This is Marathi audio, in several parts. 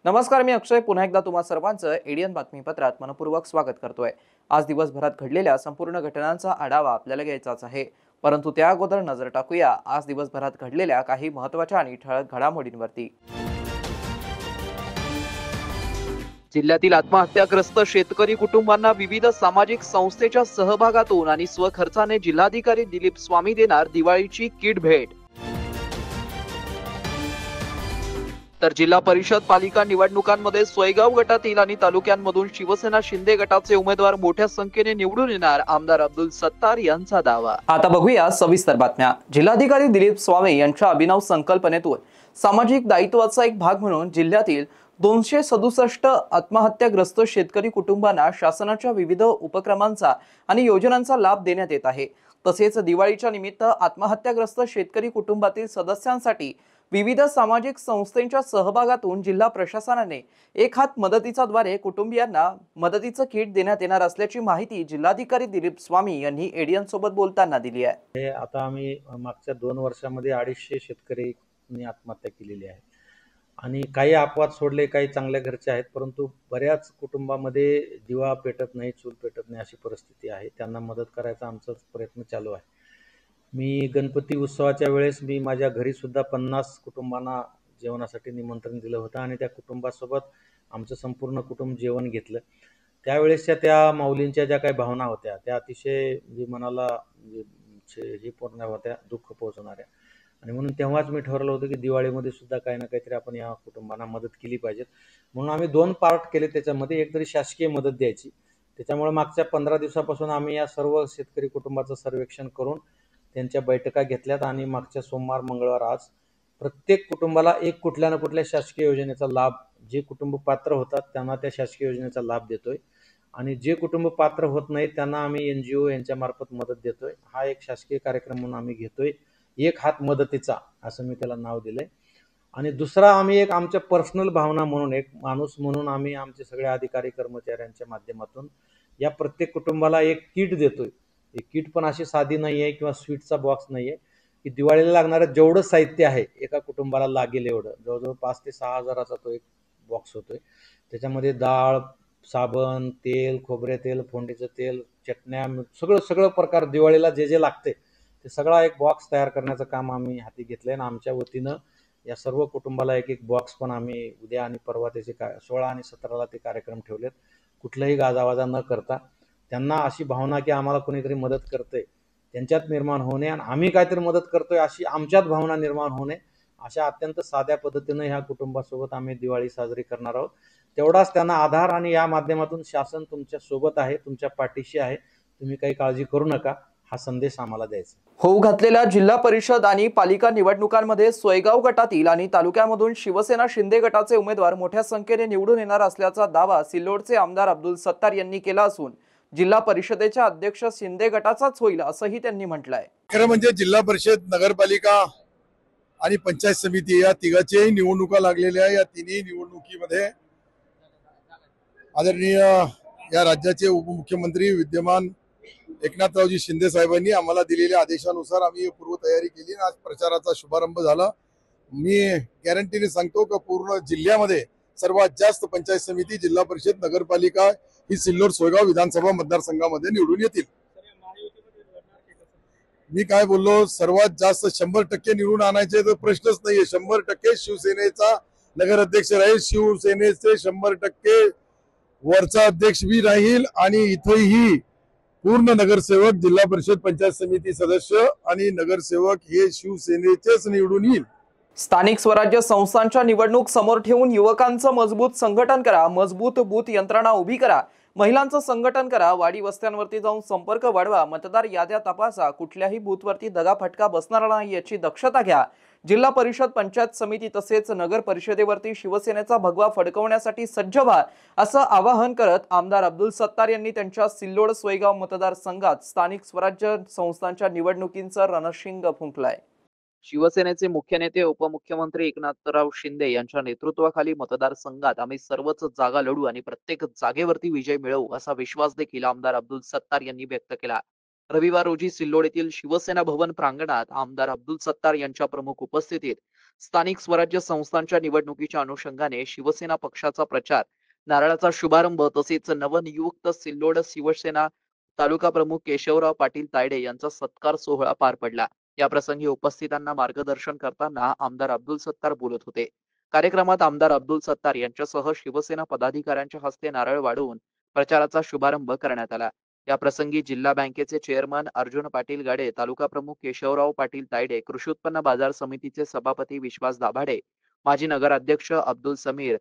नमस्कार, मी अक्षय पुन्हा एकदा तुम्हा सर्वांचं एडियन बातमीपत्रात मनपूर्वक स्वागत करतोय। आज दिवसभरात घडलेल्या संपूर्ण घटनांचा आढावा आपल्याला घ्यायचाच आहे, परंतु त्या अगोदर नजर टाकूया आज दिवसभरात घडलेल्या काही महत्त्वाच्या आणि ठळक घडामोडींवरती। जिल्ह्यातील आत्महत्याग्रस्त शेतकरी कुटुंबांना विविध सामाजिक संस्थेच्या सहभागातून आणि स्वखर्चाने जिल्हाधिकारी दिलीप स्वामी देणार दिवाळीची किट भेट। तर जिल्हा परिषद पालिका निवडणुकांमध्ये सोयगाव गटातील आणि तालुक्यांमधून शिवसेना शिंदे गटाचे उमेदवार मोठ्या संख्येने निवडून येणार, आमदार अब्दुल सत्तार यांचा दावा। आता बघूया सविस्तर बातम्या। जिल्हाधिकारी दिलीप स्वामी यांच्या अभिनव संकल्पनेतून सामाजिक दायित्वाचा एक भाग म्हणून जिल्ह्यातील 267 आत्महत्याग्रस्त शेतकरी कुटुंबांना शासनाच्या विविध उपक्रमांचा आणि योजनांचा लाभ देण्यात येत आहे। तसेच दिवाळीच्या निमित्त आत्महत्याग्रस्त शेतकरी कुटुंबातील सदस्यांसाठी विविध सामाजिक संस्थांच्या सहभागातून जिल्हा प्रशासनाने एक हात मदतीचा द्वारे कुटुंबियांना मदतीचं किट देण्यात येणार असल्याची माहिती जिल्हाधिकारी दिलीप स्वामी यांनी एडियन सोबत बोलताना दिली आहे। आता आम्ही मागच्या 2 वर्षांमध्ये 250 शेतकरी आत्महत्या केलेली आहे आणि काही अपवाद सोडले, काही चांगल्या घरचे आहेत, परंतु बऱ्याच कुटुंबामध्ये दिवा पेटत नाही, चूल पेटत नाही अशी परिस्थिती आहे। त्यांना मदत करायचा आमचा प्रयत्न चालू आहे। मी गणपती उत्सवाच्या वेळेस मी माझ्या घरी सुद्धा 50 कुटुंबांना जेवणासाठी निमंत्रण दिलं होतं आणि त्या कुटुंबासोबत आमचं संपूर्ण कुटुंब जेवण घेतलं। त्यावेळेसच्या त्या माऊलींच्या ज्या काही भावना होत्या त्या अतिशय मनाला हे पूर्ण होत्या, दुःख पोहोचणाऱ्या, आणि म्हणून तेव्हाच मी ठरवलं होतं की दिवाळीमध्ये सुद्धा काही ना काहीतरी आपण या कुटुंबांना मदत केली पाहिजे। म्हणून आम्ही 2 पार्ट केले, त्याच्यामध्ये एक तरी शासकीय मदत द्यायची। त्याच्यामुळे मागच्या 15 दिवसापासून आम्ही या सर्व शेतकरी कुटुंबाचं सर्वेक्षण करून त्यांच्या बैठका घेतल्यात आणि मागच्या सोमवार मंगळवार आज प्रत्येक कुटुंबाला एक कुठल्या ना कुठल्या शासकीय योजनेचा लाभ, जे कुटुंब पात्र होतात त्यांना त्या शासकीय योजनेचा लाभ देतोय आणि जे कुटुंब पात्र होत नाहीत त्यांना आम्ही NGO यांच्या मार्फत मदत देतोय। हा एक शासकीय कार्यक्रम म्हणून आम्ही घेतोय, एक हात मदतीचा असं मी त्याला नाव दिलंय। आणि दुसरा आम्ही एक आमच्या पर्सनल भावना म्हणून, एक माणूस म्हणून आम्ही आमचे सगळे अधिकारी कर्मचाऱ्यांच्या माध्यमातून या प्रत्येक कुटुंबाला एक किट देतोय। एक किट पण अशी साधी नाही आहे किंवा स्वीटचा बॉक्स नाही आहे, की दिवाळीला लागणारं जेवढं साहित्य आहे एका कुटुंबाला लागेल एवढं, जवळजवळ 5 ते 6 हजाराचा तो एक बॉक्स होतोय। त्याच्यामध्ये डाळ, साबण, तेल, खोबरे तेल, फोंडीचं तेल, चटण्या, सगळं प्रकार दिवाळीला जे जे लागते ते सगळा एक बॉक्स तयार करण्याचं काम आम्ही हाती घेतलंय आणि आमच्या वतीनं या सर्व कुटुंबाला एक एक बॉक्स पण आम्ही उद्या आणि परवा त्याचे 16 आणि 17ला ते कार्यक्रम ठेवलेत। कुठलाही गाजावाजा न करता त्यांना अशी भावना की आम्हाला कोणीतरी मदत करतंय त्यांच्यात निर्माण होणे आणि आम्ही काहीतरी मदत करतोय अशी आमच्यात भावना निर्माण होणे, अशा अत्यंत साध्या पद्धतीने ह्या कुटुंबासोबत आम्ही दिवाळी साजरी करणार आहोत। तेवढाच त्यांना आधार आणि या माध्यमातून शासन तुमच्या सोबत आहे, तुमच्या पाठीशी आहे, तुम्ही काही काळजी करू नका, हा संदेश आम्हाला द्यायचा। होऊ घातलेल्या जिल्हा परिषद आणि पालिका निवडणुकांमध्ये सोयगाव गटातील आणि तालुक्यामधून शिवसेना शिंदे गटाचे उमेदवार मोठ्या संख्येने निवडून येणार असल्याचा दावा सिल्लोडचे आमदार अब्दुल सत्तार यांनी केला असून जिल्हा परिषदेच्या अध्यक्ष शिंदे गटाचाच होईल असंही त्यांनी म्हटलंय। खरं म्हणजे जिल्हा परिषद, नगरपालिका आणि पंचायत समिती या तिघाच्याही निवडणुका लागलेल्या आहे। या तिन्ही निवडणुकीमध्ये आदरणीय या राज्याचे उपमुख्यमंत्री विद्यमान एकनाथरावजी शिंदे साहेबांनी आम्हाला दिलेल्या आदेशानुसार आम्ही पूर्वतयारी केली। आज प्रचाराचा शुभारंभ झाला। मी गॅरंटीने सांगतो की पूर्ण जिल्ह्यामध्ये सर्वात जास्त पंचायत समिती, जिल्हा परिषद, नगरपालिका ही सिल्लोड सोयगाव विधानसभा मतदारसंघामध्ये निवडून येतील। मी काय बोललो, सर्वात जास्त 100% निवडून आणायचे तर प्रश्नच नाहीये। 100% शिवसेनेचा नगराध्यक्ष राहील, शिवसेनेचे 100% वरचा अध्यक्ष बी राहील आणि इथेही पूर्ण नगरसेवक, जिल्हा परिषद, पंचायत समिती सदस्य आणि नगरसेवक हे शिवसेनेचेच निवडून येईल। स्थानिक स्वराज्य संस्थांच्या निवडणूक समोर ठेवून युवकांचं मजबूत संघटन करा, मजबूत बूथ यंत्रणा उभी करा, महिलांचं संघटन करा, वाडी वस्त्यांवरती जाऊन संपर्क वाढवा, मतदार याद्या तपासा, कुठल्याही बूथवरती दगाफटका बसणार नाही याची दक्षता घ्या, जिल्हा परिषद, पंचायत समिती तसेच नगर परिषदेवरती शिवसेनेचा भगवा फडकवण्यासाठी सज्ज व्हा असं आवाहन करत आमदार अब्दुल सत्तार यांनी त्यांच्या सिल्लोड सोयगाव मतदारसंघात स्थानिक स्वराज्य संस्थांच्या निवडणुकींचं रणशिंग फुंकलंय। शिवसेनेचे मुख्य नेते उपमुख्यमंत्री एकनाथराव शिंदे यांच्या नेतृत्वाखाली मतदारसंघात आम्ही सर्वच जागा लढू आणि प्रत्येक जागेवरती विजय मिळवू असा विश्वास देखील आमदार अब्दुल सत्तार यांनी व्यक्त केला। रविवार रोजी सिल्लोड येथील शिवसेना भवन प्रांगणात आमदार अब्दुल सत्तार यांच्या प्रमुख उपस्थितीत स्थानिक स्वराज्य संस्थांच्या निवडणुकीच्या अनुषंगाने शिवसेना पक्षाचा प्रचार, नारळाचा शुभारंभ तसेच नवनियुक्त सिल्लोड शिवसेना तालुका प्रमुख केशवराव पाटील तायडे यांचा सत्कार सोहळा पार पडला। या प्रसंगी उपस्थितांना मार्गदर्शन करताना आमदार अब्दुल सत्तार बोलत होते। कार्यक्रमात आमदार अब्दुल सत्तार यांच्यासह शिवसेना पदाधिकाऱ्यांच्या हस्ते नारळ वाढवून प्रचाराचा शुभारंभ करण्यात आला। या प्रसंगी जिल्हा बँकेचे चेअरमन अर्जुन पाटील गाडे, तालुका प्रमुख केशवराव पाटील तायडे, कृषी उत्पन्न बाजार समितीचे सभापती विश्वास दाभाडे, माजी नगराध्यक्ष अब्दुल समीर,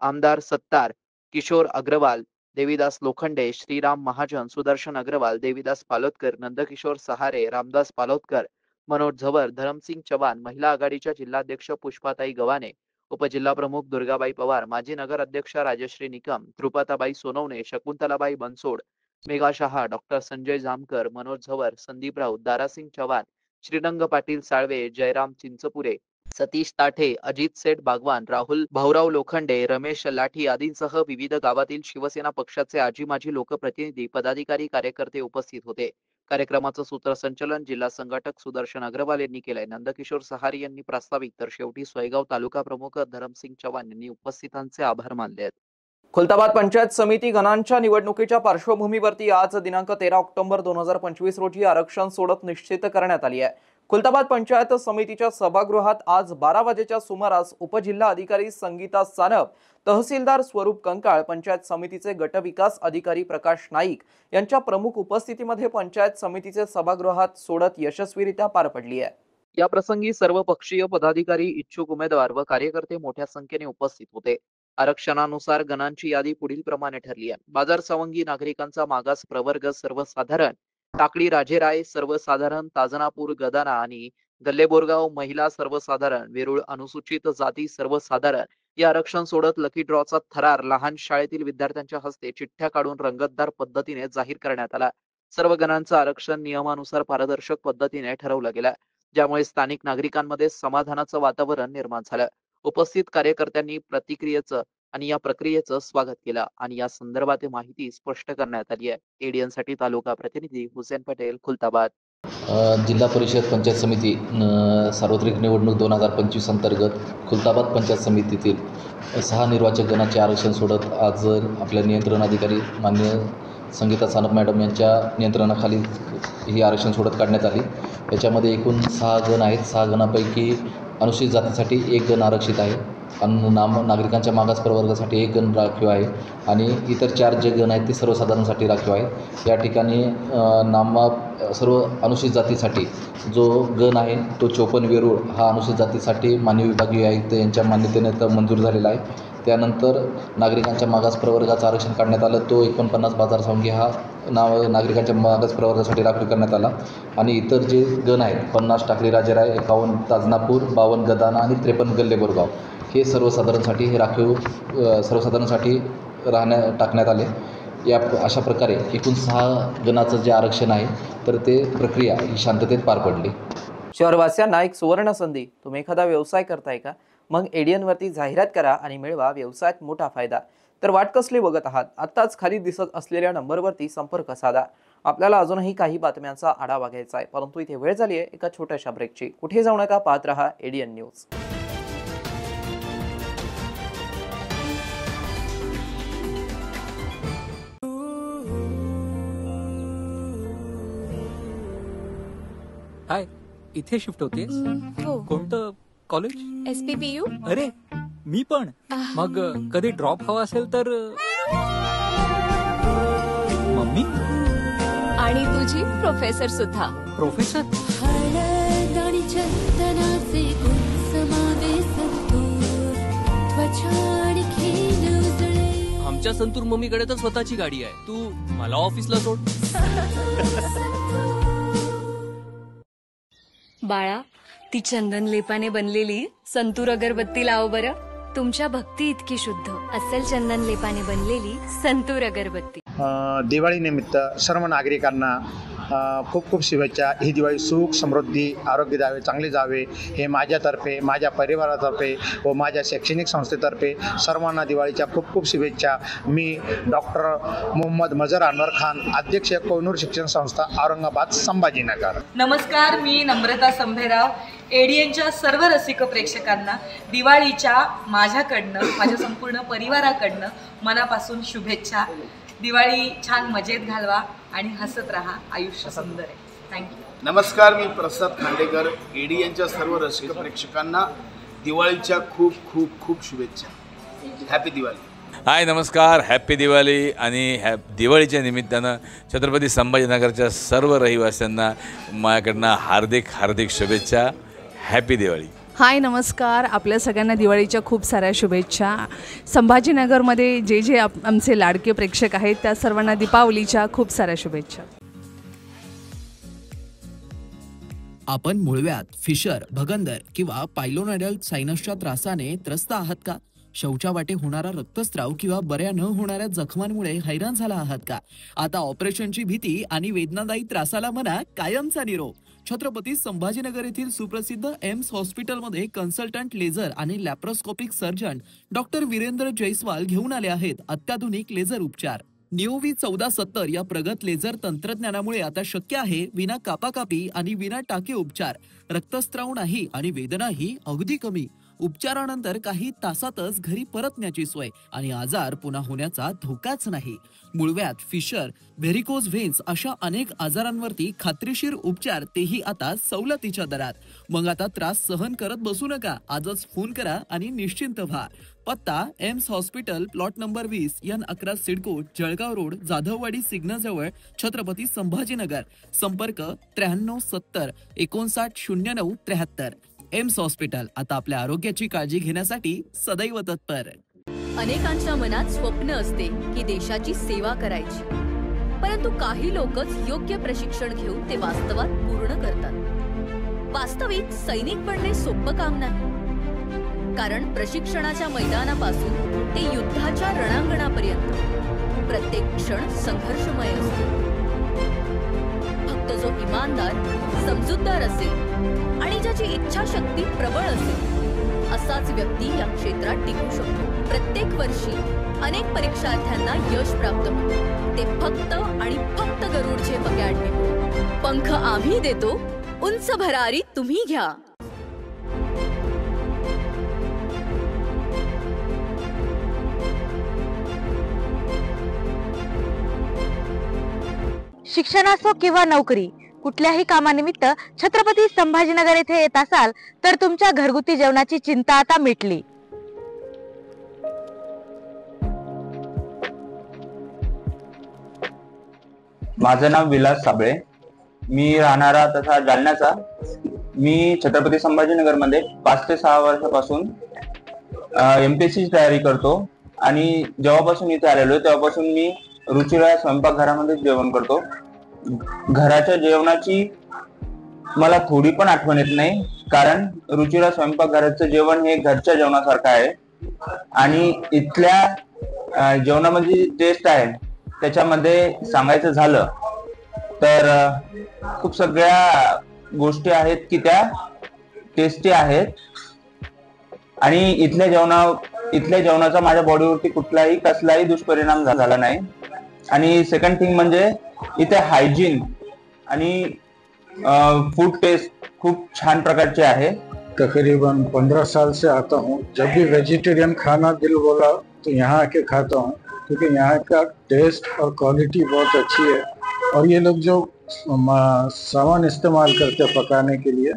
आमदार सत्तार, किशोर अग्रवाल, देवीदास लोखंडे, श्रीराम महाजन, सुदर्शन अग्रवाल, देवीदास पालोदकर, नंदकिशोर सहारे, रामदास पालोदकर, मनोज झवर, धरमसिंग चव्हाण, महिला आघाडीच्या जिल्हाध्यक्ष पुष्पाताई गव्हाणे, उपजिल्हा प्रमुख दुर्गाबाई पवार, माजी नगर अध्यक्ष राजश्री निकम, ध्रुपताबाई सोनवणे, शकुंतलाबाई बनसोड, मेघा शहा, डॉक्टर संजय जामकर, मनोज झवर, संदीप राऊत, दारासिंग चव्हाण, श्रीरंग पाटील साळवे, जयराम चिंचपुरे, सतीश ताठे, अजित सेठ बागवान, राहुल भाऊराव लोखंडे, रमेश लाठी आदींसह विविध गावातील शिवसेना पक्षाचे आजी माजी लोकप्रतिनिधी, पदाधिकारी, कार्यकर्ते उपस्थित होते। कार्यक्रमाचं सूत्रसंचालन जिल्हा संघटक सुदर्शन अग्रवाल यांनी केलंय। नंदकिशोर सहारे यांनी प्रास्ताविक तर शेवटी सोयगाव तालुका प्रमुख धरमसिंग चव्हाण यांनी उपस्थितांचे आभार मानले आहेत। खुलताबाद पंचायत समिती गणांच्या निवडणुकीच्या पार्श्वभूमीवरती आज दिनांक 13 ऑक्टोबर 2025 रोजी आरक्षण सोडत निश्चित करण्यात आली आहे। खुलताबाद पंचायत समितीच्या सभागृहात आज 12 वाजेच्या सुमारास उपजिल्हा अधिकारी संगीता सानप, तहसीलदार स्वरूप कंकाळ, पंचायत समितीचे गटविकास अधिकारी प्रकाश नाईक यांच्या प्रमुख उपस्थितीमध्ये पंचायत समितीचे सभागृहात सोडत यशस्वीरित्या पार पडली आहे। या प्रसंगी सर्व पक्षीय पदाधिकारी, इच्छुक उमेदवार व कार्यकर्ते मोठ्या संख्येने उपस्थित होते। आरक्षणानुसार गणांची यादी पुढील प्रमाणे ठरली आहे। बाजार सावंगी नागरिकांचा मागास प्रवर्ग सर्वसाधारण, टाकळी राजेराय सर्वसाधारण, ताजनापूर गदाना आणि गल्लेबोरगाव महिला सर्वसाधारण, वेरूळ अनुसूचित जाती सर्वसाधारण या आरक्षण सोडत लकी ड्रॉचा थरार लहान शाळेतील विद्यार्थ्यांच्या हस्ते चिठ्ठ्या काढून रंगतदार पद्धतीने जाहीर करण्यात आला। सर्व गणांचं आरक्षण नियमानुसार पारदर्शक पद्धतीने ठरवलं गेलं, ज्यामुळे स्थानिक नागरिकांमध्ये समाधानाचं वातावरण निर्माण झालं। उपस्थित कार्यकर्त्यांनी प्रतिक्रियेचं आणि या प्रक्रियेचं स्वागत केलं आणि या संदर्भात माहिती स्पष्ट करण्यात आली आहे। एडीएन साठी तालुका प्रतिनिधी हुसेन पटेल, खुलताबाद। जिल्हा परिषद पंचायत समिती सार्वत्रिक निवडणूक 2025 अंतर्गत खुलताबाद पंचायत समितीतील 6 निर्वाचक गणाचे आरक्षण सोडत आज आपल्या नियंत्रण अधिकारी माननीय संगीता सानप मॅडम यांच्या नियंत्रणाखाली ही आरक्षण सोडत काढण्यात आली। याच्यामध्ये एकूण 6 गण आहेत। 6 गणापैकी अनुसूचित जातीसाठी 1 गण आरक्षित आहे आणि नागरिकांच्या मागास प्रवर्गासाठी 1 गण राखीव आहे आणि इतर 4 जे गण आहेत ते सर्वसाधारणसाठी राखीव आहेत। या ठिकाणी सर्व अनुसूचित जातीसाठी जो गण आहे तो 54 वेरूळ हा अनुसूचित जातीसाठी माननीय विभागीय आयुक्त यांच्या मान्यतेने मंजूर झालेला आहे। त्यानंतर नागरिकांच्या मागास प्रवर्गाचं आरक्षण काढण्यात आलं, तो 49 बाजार सावंगी हा नागरिकांच्या मागास प्रवर्गासाठी राखीव करण्यात आला आणि इतर जे गण आहेत 50 टाकळी राजेराय, 51 ताजनापूर, 52 गदाना आणि 53 गल्लेबोरगाव हे सर्वसाधारणसाठी सर्वसाधारणसाठी टाकण्यात आले। या अशा प्रकारे एकूण 6 गणाचं जे आरक्षण आहे तर ते प्रक्रिया ही शांततेत पार पडली। शहरवासियांना एक सुवर्ण संधी। तुम्ही एखादा व्यवसाय करताय का? मग एडीएन वरती जाहिरात करा आणि मिळवा व्यवसायात मोठा फायदा। तर वाट कसली बघत आहात? आत्ताच खाली दिसत असलेल्या नंबरवरती संपर्क साधा। आपल्याला अजूनही काही बातम्यांचा आढावा घ्यायचा आहे, परंतु इथे वेळ झाली आहे एका छोट्याशा ब्रेकची। कुठे जाऊ नका, पाहत रहा एडीएन न्यूज। हाय, इथे शिफ्ट होतेस? हो, कोणतं कॉलेज? SPPU. अरे मी पण। मग कधी ड्रॉप हवा असेल तर मम्मी आणि तुझी प्रोफेसर सुद्धा। प्रोफेसर आमच्या संतूर मम्मीकडे तर स्वतःची गाडी आहे, तू मला ऑफिसला सोड। बाळा, ती चंदन लेपाने बनलेली संतूर अगरबत्ती लाव बरं. तुमच्या भक्ती इतकी शुद्ध असेल चंदन लेपाने बनलेली संतूर अगरबत्ती. दिवाळीनिमित्त सर्व नागरिकांना खूप खूप शुभेच्छा. ही दिवाळी सुख समृद्धी आरोग्य द्यावे, चांगले जावे हे माझ्यातर्फे, माझ्या परिवारातर्फे व माझ्या शैक्षणिक संस्थेतर्फे सर्वांना दिवाळीच्या खूप खूप शुभेच्छा. मी डॉक्टर मोहम्मद मजर अनवर खान, अध्यक्ष कोहिनूर शिक्षण संस्था, औरंगाबाद, संभाजीनगर. नमस्कार, मी नम्रता संभेराव. एडीएनच्या सर्व रसिक प्रेक्षकांना दिवाळीच्या माझ्याकडनं, माझ्या संपूर्ण परिवाराकडनं मनापासून शुभेच्छा. दिवाळी छान मजेत घालवा आणि हसत राहा. आयुष्य सुंदर आहे. थँक्यू. नमस्कार, मी प्रसाद खांडेकर. एडीएनच्या सर्व रसिक प्रेक्षकांना दिवाळीच्या खूप खूप खूप शुभेच्छा. हॅपी दिवाळी. हाय, नमस्कार, हॅपी दिवाळी. आणि दिवाळीच्या निमित्तानं छत्रपती संभाजीनगरच्या सर्व रहिवाशांना माझ्याकडनं हार्दिक हार्दिक शुभेच्छा. हॅपी दिवाळी. हाय, नमस्कार. आपल्या सगळ्यांना दिवाळीच्या खूप साऱ्या शुभेच्छा. संभाजीनगरमध्ये जे आमचे लाडके प्रेक्षक आहेत त्या सर्वांना दीपावलीच्या खूप साऱ्या शुभेच्छा. आपण मुळव्यात, फिशर, भगंदर किंवा पायलोनॅडल सायनसच्या त्रासाने त्रस्त आहात का? शौचावाटे होणारा रक्तस्राव किंवा बऱ्या न होणाऱ्या जखमांमुळे हैराण झाला आहात का? आता ऑपरेशनची भीती आणि वेदनादायी त्रासाला म्हणा कायमचा निरोप. छत्रपती संभाजीनगर येथील सुप्रसिद्ध एम्स हॉस्पिटलमध्ये कन्सल्टंट लेझर आणि laparoscopic surgeon doctor Virendra Jaiswal घेऊन आले आहेत अत्याधुनिक लेझर उपचार. निओव्ही 1470 या प्रगत लेझर तंत्रज्ञानामुळे आता शक्य आहे विना कापाकापी आणि विना टाके उपचार. रक्तस्राव नाही आणि वेदनाही अगदी कमी. उपचारानंतर काही तासातच घरी परतण्याची सोय आणि आजार पुन्हा होण्याचा धोकाच नाही. मुळव्यात, फिशर, व्हेरिकोज व्हेन्स अशा अनेक आजारांवरती खात्रीशीर उपचार, तेही आता सवलतीच्या दरात. मग आता त्रास सहन करत बसू नका. आजच फोन करा आणि निश्चिंत व्हा. पत्ता AIIMS hospital, plot number 20, N11 CIDCO, Jalgaon road, Jadhavwadi signal जवळ, छत्रपती संभाजीनगर. संपर्क 93 70 59 09 73. एम्स हॉस्पिटल आता आपल्या आरोग्याची काळजी घेण्यासाठी सदैव तत्पर. अनेकांच्या मनात स्वप्न असते की देशाची सेवा करायची, परंतु काही लोकच योग्य प्रशिक्षण घेऊन ते वास्तवात पूर्ण करतात. वास्तविक सैनिक बनणे सोपं काम नाही, कारण प्रशिक्षणाच्या मैदानापासून ते युद्धाच्या रणांगणापर्यंत प्रत्येक क्षण संघर्षमय असतो. फक्त जो इमानदार, समजूतदार असेल आणि ज्याची इच्छाशक्ती प्रबळ असेल असाच व्यक्ती या क्षेत्रात टिकू शकतो. प्रत्येक वर्षी अनेक परीक्षार्थ्यांना यश प्राप्त होते, ते फक्त आणि फक्त गरुडचे अकॅडमी. पंख आम्ही देतो, उंच भरारी तुम्ही घ्या. शिक्षण असो किंवा नोकरी, कुठल्याही कामानिमित्त छत्रपती संभाजीनगर येथे येत असाल तर तुमच्या घरगुती जेवणाची चिंता आता मिटली. माझं नाव विलास साबळे. मी राहणारा तसा जालन्याचा. मी छत्रपती संभाजीनगर मध्ये 5 ते 6 वर्षापासून MPSC ची तयारी करतो आणि जेव्हापासून इथे आलेलो तेव्हापासून मी रुचिरा स्वयंपाकघरामध्ये जेवण करतो. घराच्या जेवणाची मला थोडी पण आठवण येत नाही, कारण रुचिरा स्वयंपाकघराचं जेवण हे घरच्या जेवणासारखं आहे. आणि इथल्या जेवणामध्ये टेस्ट आहे त्याच्यामध्ये सांगायचं झालं तर खूप सगळ्या गोष्टी आहेत की त्या टेस्टी आहेत. आणि इथल्या जेवणाचा माझ्या बॉडीवरती कसलाही दुष्परिणाम झाला नाही. आणि सेकंड थिंग म्हणजे इथे हायजीन आणि फूड टेस्ट खूप छान प्रकारचे आहे. तकरीबन 15 साल से आता हूँ. जब भी वेजिटेरियन खाना दिल बोला तो यहाँ आके खाता हूँ, क्योंकि यहाँ का टेस्ट और क्वालिटी बहुत अच्छी है. और ये लोग जो सामान इस्तेमाल करते हैं पकाने के लिए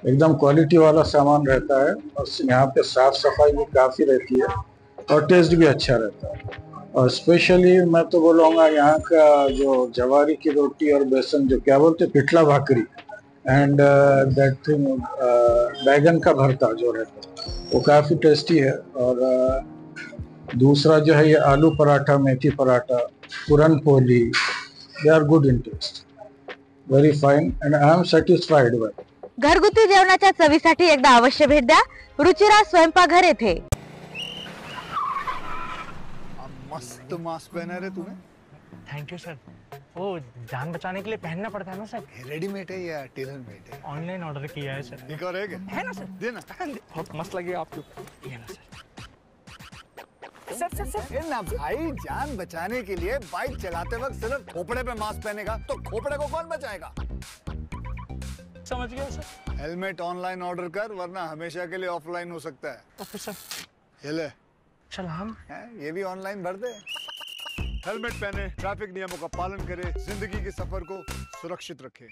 एकदम क्वालिटी वाला सामान रहता है. और यहाँ पे साफ सफाई भी काफ़ी रहती है और टेस्ट भी अच्छा रहता है. और स्पेशली मैं तो बोलूँगा यहाँ का जो जवारी की रोटी और बेसन, जो क्या बोलते पिठला भाकरी, एंड दैट थिंग बैगन का भरता जो रहता है वो काफ़ी टेस्टी है. और दूसरा जो है ये आलू पराठा, मेथी paratha, puran poli, they are good in taste, very fine, and I am satisfied bye. घरगुती जेवणाच्या चवीसाठी एकदा अवश्य भेट द्या रुचिरा स्वयंपाकघर येथे। मस्त मास्क पहना रे तूने। Thank you sir. वो जान बचाने के लिए पहनना पड़ता है ना सर। रेडीमेड है या टेलर मेड है? ऑनलाइन ऑर्डर किया है सर। एक और है ना सर? देना। बहुत मस्त लगी आपको। ये ना सर। सर ना भाई, जान बचाने के लिए बाइक चलाते वक्त सिर्फ खोपड़े पे मास्क पहनेगा तो खोपड़े को कौन बचाएगा? समझ गया सर। हेलमेट ऑनलाइन ऑर्डर कर, वरना हमेशा के लिए ऑफलाइन हो सकता है। Okay sir. ये ले। सलाम। ये भी ऑनलाइन भर दे। हेलमेट पहने, ट्रैफिक नियमों का पालन करे, जिंदगी के सफर को सुरक्षित रखे।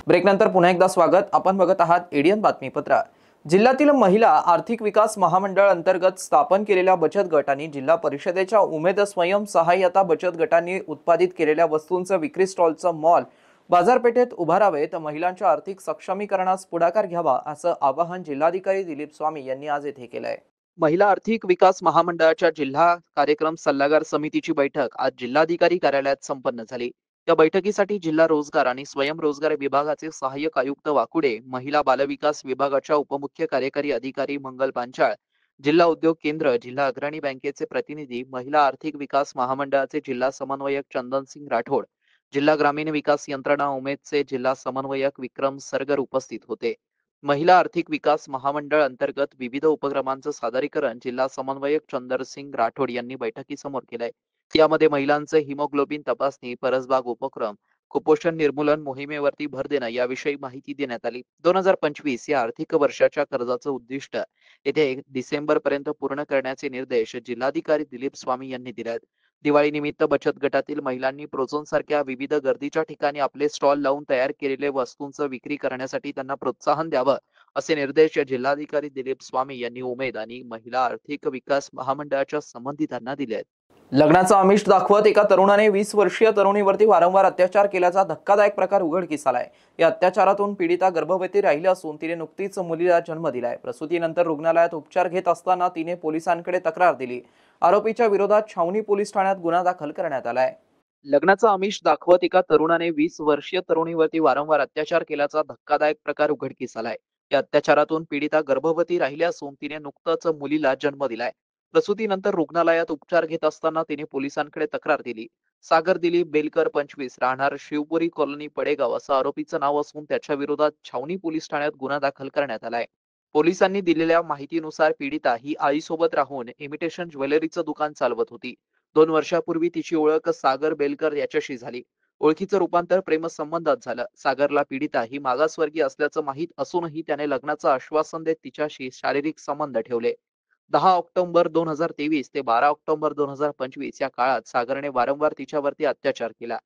ब्रेक नंतर पुन्हा एकदा स्वागत। आपण बघत आहात एडियन बातमीपत्र। जिल्ह्यातील महिला आर्थिक विकास महामंडळ अंतर्गत स्थापन केलेल्या बचत गट आणि जिल्हा परिषदेच्या उमेद स्वयंसहाय्यता बचत गटांनी उत्पादित केलेल्या वस्तूंचं विक्री स्टॉलचं मॉल बाजारपेठेत उभारावेत, महिलांच्या आर्थिक सक्षमीकरणास पुढाकार घ्यावा असं आवाहन जिल्हाधिकारी दिलीप स्वामी यांनी आज येथे केलंय। महिला आर्थिक विकास महामंडळाच्या जिल्हा कार्यक्रम सल्लागार समितीची बैठक आज जिल्हाधिकारी कार्यालयात संपन्न झाली। या बैठकीसाठी जिल्हा रोजगार आणि स्वयंरोजगार विभागाचे सहाय्यक आयुक्त वाकुडे, महिला बालविकास विभागाच्या उपमुख्य कार्यकारी अधिकारी मंगल पांचाळ, जिल्हा उद्योग केंद्र, जिल्हा अग्रणी बँकेचे प्रतिनिधी, महिला आर्थिक विकास महामंडळाचे जिल्हा समन्वयक चंदनसिंग राठोड, जिल्हा ग्रामीण विकास यंत्रणा उमेदचे जिल्हा समन्वयक विक्रम सरगर उपस्थित होते। महिला आर्थिक विकास महामंडळ अंतर्गत विविध उपक्रमांचं सादरीकरण जिल्हा समन्वयक चंदरसिंग राठोड यांनी बैठकीसमोर केलंय। यामध्ये महिलांचे हिमोग्लोबिन तपासणी, परसबाग उपक्रम, कुपोषण निर्मूलन मोहिमेवरती भर देणं याविषयी माहिती देण्यात आली। 2025 या आर्थिक वर्षाच्या कर्जाचं उद्दिष्ट येथे 1 डिसेंबर पर्यंत पूर्ण करण्याचे निर्देश जिल्हाधिकारी दिलीप स्वामी यांनी दिले आहेत। दिवाळी निमित्त बचत गटातील महिलांनी प्रोझोन सारख्या विविध गर्दीच्या ठिकाणी आपले स्टॉल लावून तयार केलेले वस्तूंचं विक्री करण्यासाठी त्यांना प्रोत्साहन द्यावं असे निर्देश जिल्हाधिकारी दिलीप स्वामी यांनी उमेद आणि महिला आर्थिक विकास महामंडळाच्या संबंधितांना दिले आहेत। लग्नाचं आमिष दाखवत एका तरुणाने 20 वर्षीय तरुणीवरती वारंवार अत्याचार केल्याचा धक्कादायक प्रकार उघडकीस आलाय। या अत्याचारातून पीडिता गर्भवती राहिली असून तिने नुकतीच मुलीला जन्म दिलाय। प्रसूतीनंतर रुग्णालयात उपचार घेत असताना तिने पोलिसांकडे तक्रार दिली। आरोपीच्या विरोधात छावणी पोलीस ठाण्यात गुन्हा दाखल करण्यात आलाय। लग्नाचं आमिष दाखवत एका तरुणाने 20 वर्षीय तरुणीवरती वारंवार अत्याचार केल्याचा धक्कादायक प्रकार उघडकीस आलाय। या अत्याचारातून पीडिता गर्भवती राहिली असून तिने नुकताच मुलीला जन्म दिलाय। प्रसूतीनंतर रुग्णालयात उपचार घेत असताना तिने पोलिसांकडे तक्रार दिली। सागर दिलीप बेलकर 25 राहणार शिवपुरी कॉलनी पडेगाव असं आरोपीचं नाव असून त्याच्या विरोधात छावणी पोलीस ठाण्यात गुन्हा दाखल करण्यात आलाय। पोलिसांनी दिलेल्या माहितीनुसार पीडिता ही आईसोबत राहून इमिटेशन ज्वेलरीचं दुकान चालवत होती। 2 वर्षापूर्वी तिची ओळख सागर बेलकर याच्याशी झाली। ओळखीचं रूपांतर प्रेमसंबंधात झालं। सागरला पीडिता ही मागासवर्गीय असल्याचं माहीत असूनही त्याने लग्नाचं आश्वासन देत तिच्याशी शारीरिक संबंध ठेवले। 10 ऑक्टोबर 2023 ते 12 ऑक्टोबर 2025 या काळात सागरने वारंवार तिच्यावरती अत्याचार केला।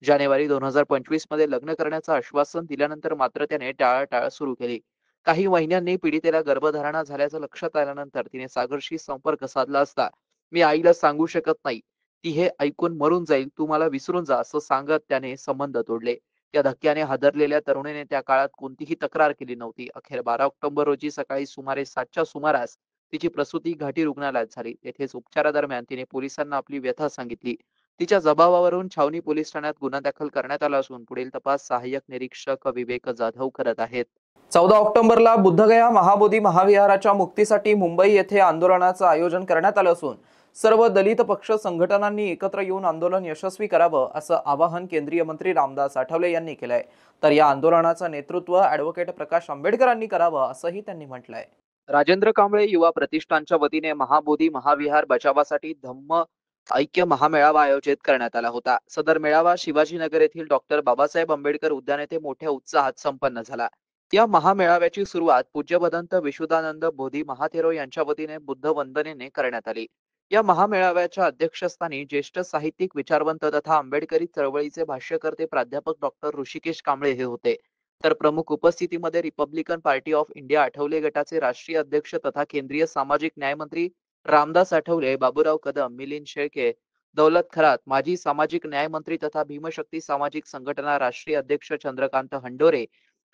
जानेवारी 2025 मध्ये लग्न करण्याचं आश्वासन दिल्यानंतर मात्र त्याने टाळाटाळ सुरू केली। काही महिन्यांनी पीडितेला गर्भधारणा झाल्याचं लक्षात आल्यानंतर तिने सागरशी संपर्क साधला असता मी आईला सांगू शकत नाही, ती हे ऐकून मरून जाईल, तू मला विसरून जा असं सांगत त्याने संबंध तोडले। या धक्क्याने हादरलेल्या तरुणीने त्या काळात कोणतीही तक्रार केली नव्हती। अखेर 12 ऑक्टोबर रोजी सकाळी सुमारे 7च्या सुमारास तिची प्रसूती घाटी रुग्णालयात झाली। तेथेच उपचारादरम्यान तिने पोलिसांना आपली व्यथा सांगितली। तिच्या जबाबावरून छावणी पोलीस ठाण्यात गुन्हा दाखल करण्यात आला असून पुढील तपास सहाय्यक निरीक्षक विवेक जाधव करत आहेत। 14 ऑक्टोबरला बुद्धगया महाबोधी महाविहाराच्या मुक्तीसाठी मुंबई येथे आंदोलनाचं आयोजन करण्यात आलं असून सर्व दलित पक्ष संघटनांनी एकत्र येऊन आंदोलन यशस्वी करावं असं आवाहन केंद्रीय मंत्री रामदास आठवले यांनी केलंय। तर या आंदोलनाचं नेतृत्व ॲडव्होकेट प्रकाश आंबेडकरांनी करावं असंही त्यांनी म्हटलंय। राजेंद्र कांबळे युवा प्रतिष्ठानच्या वतीने महाबोधी महाविहार बचावासाठी धम्म ऐक्य महामेळावा आयोजित करण्यात आला होता। सदर मेळावा शिवाजीनगर येथील डॉक्टर बाबासाहेब आंबेडकर उद्यान येथे मोठ्या उत्साहात संपन्न झाला। या महामेळाव्याची सुरुवात पूज्य भदंत विशुद्धानंद बोधी महाथेरो यांच्या वतीने बुद्ध वंदनेने करण्यात आली। या महामेळाव्याच्या अध्यक्षस्थानी ज्येष्ठ साहित्यिक, विचारवंत तथा आंबेडकरी चळवळीचे भाष्यकर्ते प्राध्यापक डॉक्टर ऋषिकेश कांबळे हे होते। तर प्रमुख उपस्थितीमध्ये Republican party of India Athawale गटाचे राष्ट्रीय अध्यक्ष तथा केंद्रीय सामाजिक न्याय मंत्री रामदास आठवले, बाबूराव कदम, मिलिंद शेळके, दौलत खरात, माजी सामाजिक न्याय मंत्री तथा भीमशक्ती सामाजिक संघटना राष्ट्रीय अध्यक्ष Chandrakant Handore,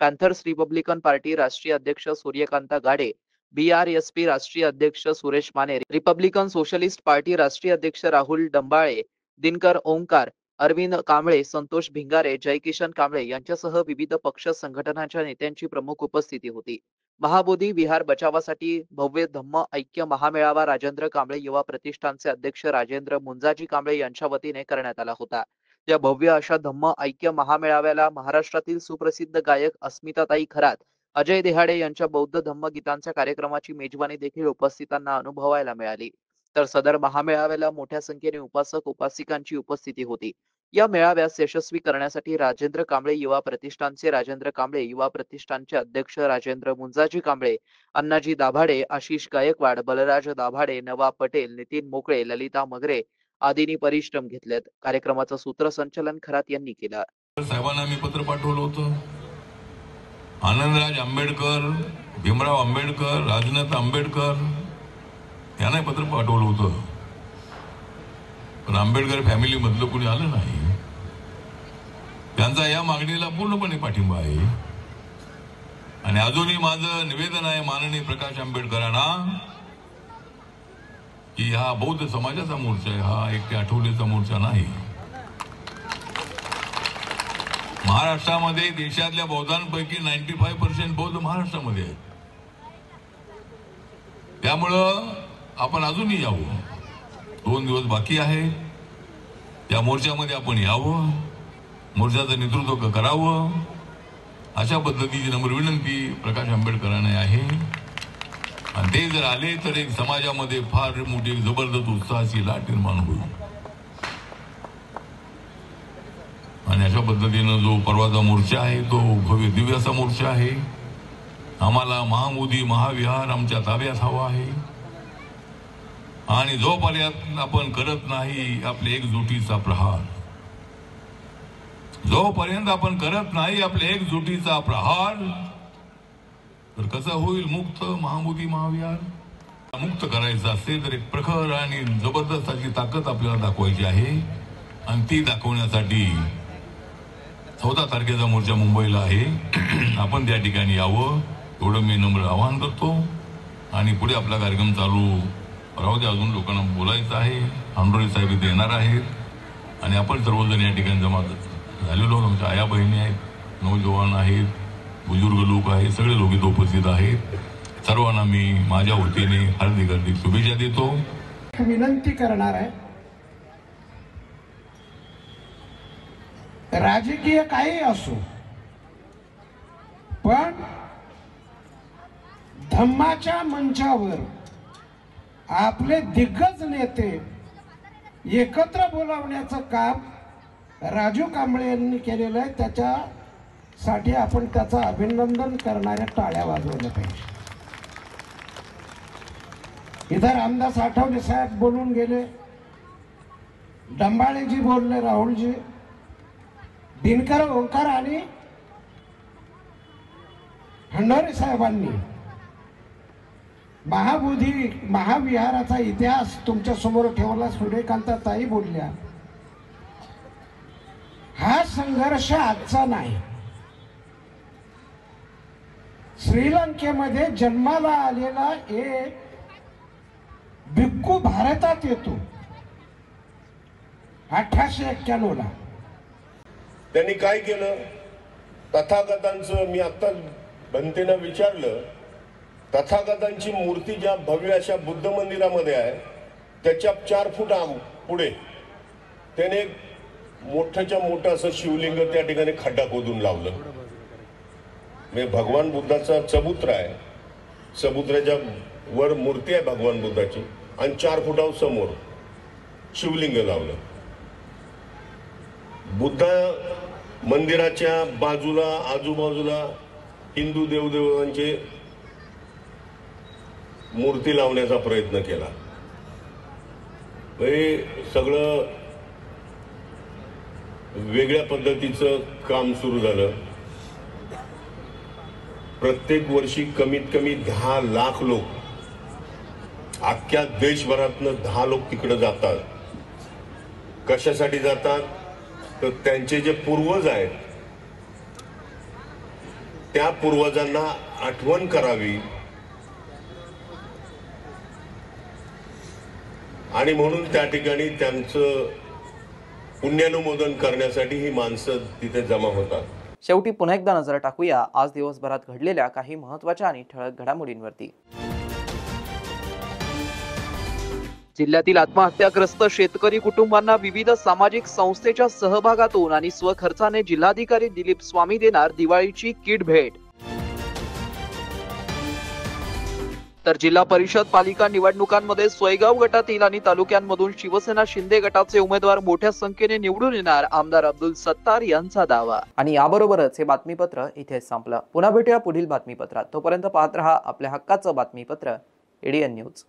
Panthers Republican party राष्ट्रीय अध्यक्ष सूर्यकांत गाडे, BRSP राष्ट्रीय अध्यक्ष Suresh Mane, Republican socialist party राष्ट्रीय अध्यक्ष राहुल डंबाळे, दिनकर ओंकार, अरविंद कांबळे, संतोष भिंगारे, जयकिशन कांबळे यांच्यासह विविध पक्ष संघटनांच्या नेत्यांची प्रमुख उपस्थिती होती. महाबोधी विहार बचावासाठी भव्य धम्म ऐक्य महामेळावा राजेंद्र कांबळे युवा प्रतिष्ठानचे अध्यक्ष राजेंद्र मुंजाजी कांबळे यांच्या वतीने करण्यात आला होता. या भव्य अशा धम्म ऐक्य महामेळाव्याला महाराष्ट्रातील सुप्रसिद्ध गायक अस्मिताताई खरात, अजय देहाडे यांच्या बौद्ध धम्म गीतांच्या कार्यक्रमाची मेजवानी देखील उपस्थितांना अनुभवायला मिळाली. तर सदर महामेळाव्याला मोठ्या संख्येने उपासक उपासिकांची उपस्थिती होती. या मेळाव्यास यशस्वी करण्यासाठी राजेंद्र कांबळे युवा प्रतिष्ठानचे राजेंद्र कांबळे, युवा प्रतिष्ठानचे अध्यक्ष राजेंद्र मुंजाजी कांबळे, अण्णाजी दाभाडे, आशिष गायकवाड, बलराज दाभाडे, नवाब पटेल, नितीन मोकळे, ललिता मगरे आदींनी परिश्रम घेतलेत. कार्यक्रमाचं सूत्रसंचालन खरात यांनी केलं. साहेबांना मी पत्र पाठवलं होतं. आनंदराज आंबेडकर, भीमराव आंबेडकर, राजनाथ आंबेडकर यांना पत्र पाठवलं होतं, पण आंबेडकर फॅमिली मधलं कोणी आलं नाही. त्यांचा या मागणीला पूर्णपणे पाठिंबा आहे. आणि अजूनही माझं निवेदन आहे माननीय प्रकाश आंबेडकरांना की हा बौद्ध समाजाचा मोर्चा आहे, हा एकट्या आठवलेचा मोर्चा नाही. महाराष्ट्रामध्ये देशातल्या बौद्धांपैकी 95% बौद्ध महाराष्ट्रामध्ये आहेत. त्यामुळं आपण अजूनही यावं. 2 दिवस बाकी आहे. या मोर्चामध्ये आपण यावं, मोर्चाचं नेतृत्व करावं, अशा पद्धतीची नम्र विनंती प्रकाश आंबेडकरांना आहे. आणि ते जर आले तर एक समाजामध्ये फार मोठी जबरदस्त उत्साहाची लाट निर्माण होईल. आणि अशा पद्धतीनं जो परवाचा मोर्चा आहे तो भव्य दिव्य असा मोर्चा आहे. आम्हाला महाबोधी महाविहार आमच्या ताब्यात हवा आहे. आणि जोपर्यंत आपण करत नाही आपले एकजुटीचा प्रहार, जोपर्यंत आपण करत नाही आपले एकजुटीचा प्रहार, तर कसं होईल मुक्त महाबोधी महाविहार? मुक्त करायचं असेल तर एक प्रखर आणि जबरदस्त अशी ताकद आपल्याला दाखवायची आहे. आणि ती दाखवण्यासाठी 14 तारखेचा मोर्चा मुंबईला आहे. आपण त्या ठिकाणी यावं एवढं मी नम्र आवाहन करतो. आणि पुढे आपला कार्यक्रम चालू राहू दे. अजून लोकांना बोलायचं आहे. आंदोली साहेब इथे येणार आहेत आणि आपण सर्वजण या ठिकाणी जमा झालेलो. आमच्या आया बहिणी आहेत, नौजवान आहेत, बुजुर्ग लोक आहेत, सगळे लोक इथे उपस्थित आहेत. सर्वांना मी माझ्या वतीने हार्दिक हार्दिक शुभेच्छा देतो. विनंती करणार आहे, राजकीय काही असो, पण धम्माच्या मंचावर आपले दिग्गज नेते एकत्र बोलावण्याचं काम राजू कांबळे यांनी केलेलं आहे. त्याच्यासाठी आपण त्याचं अभिनंदन करणाऱ्या टाळ्या वाजवल्या पाहिजे. इधर रामदास आठवले साहेब बोलून गेले, डंबाळेजी बोलले, राहुलजी, दिनकर ओंकार आणि हंडोरे साहेबांनी महाबोधी महाविहाराचा इतिहास तुमच्या समोर ठेवला. सूर्यकांताताई बोलल्या. हा संघर्ष आजचा नाही. श्रीलंकेमध्ये जन्माला आलेला एक भिक्खू भारतात येतो 1891 ला. त्यांनी काय केलं? तथागतांचं, मी आता बनतेनं विचारलं, तथागतांची मूर्ती ज्या भव्य अशा बुद्ध मंदिरामध्ये आहे त्याच्या 4 फूट पुढे त्याने मोठ्याच्या मोठं असं शिवलिंग त्या ठिकाणी खड्डा खोदून लावलं. म्हणजे भगवान बुद्धाचा चबुत्रा आहे, चबुत्र्याच्या वर मूर्ती आहे भगवान बुद्धाची आणि 4 फुटावर समोर शिवलिंग लावलं. बुद्ध मंदिराच्या बाजूला आजूबाजूला हिंदू देवदेवांचे मूर्ती लावण्याचा प्रयत्न केला. हे सगळं वेगळ्या पद्धतीचं काम सुरू झालं. प्रत्येक वर्षी कमीत कमी 10 लाख लोक अख्ख्या देशभरातनं 10 लोक तिकडे जातात. कशासाठी जातात? तर त्यांचे जे पूर्वज आहेत त्या पूर्वजांना आठवण करावी आणि म्हणून त्या ठिकाणी त्यांचं पुण्यानुमोदन करण्यासाठी ही माणसं तिथे जमा होतात. शेवटी पुन्हा एकदा नजर टाकूया आज दिवसभरात घडलेल्या काही महत्त्वाच्या आणि ठळक घडामोडींवरती. जिल्ह्यातील आत्महत्याग्रस्त शेतकरी कुटुंबांना विविध सामाजिक संस्थेच्या सहभागातून आणि स्वखर्चाने जिल्हाधिकारी दिलीप स्वामी देणार दिवाळीची किट भेट. तर जिल्हा परिषद पालिका निवडणुकांमध्ये सोयगाव गटातील आणि तालुक्यांमधून शिवसेना शिंदे गटाचे उमेदवार मोठ्या संख्येने निवडून येणार आमदार अब्दुल सत्तार यांचा दावा. आणि याबरोबरच हे बातमीपत्र इथे संपलं. पुन्हा भेटूया पुढील बातमीपत्रात. तोपर्यंत पाहत रहा आपल्या हक्काचं बातमीपत्र एडीएन न्यूज.